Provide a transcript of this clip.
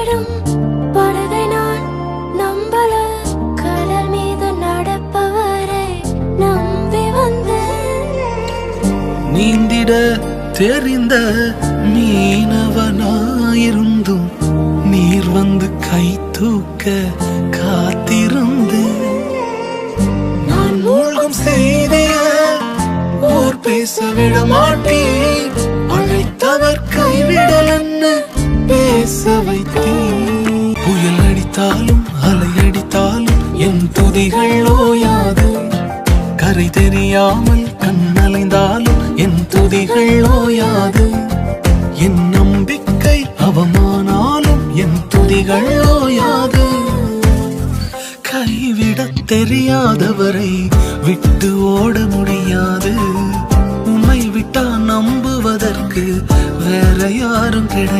தேடும் படகை நான் நம்பல, கடல் மீது நடப்பவரை நம்பி வந்தேன். நீந்திட தெரிந்த மீனவனாயிருந்தும் நீர் வந்து கை தூக்க காத்திருந்து, நான் மூழ்கும் செய்திய ஓர் பேச விட மாட்டேன், அழைத்தவர் கைவிடலன்னு பேச வைத்தேன். புயல் அடித்தாலும் அலை அடித்தாலும் என் துதிகள் ஓயாது, கரை தெரியாமல் கண்ணலைந்தாலும் என் துதிகள் ஓயாது. என் நம்பிக்கை அவமானாலும் என் துதிகள் ஓயாது. கைவிடத் தெரியாதவரை விட்டு ஓட முடியாது, உம்மை விட்டா நம்புவதற்கு வேற யாரும் கிடையாது.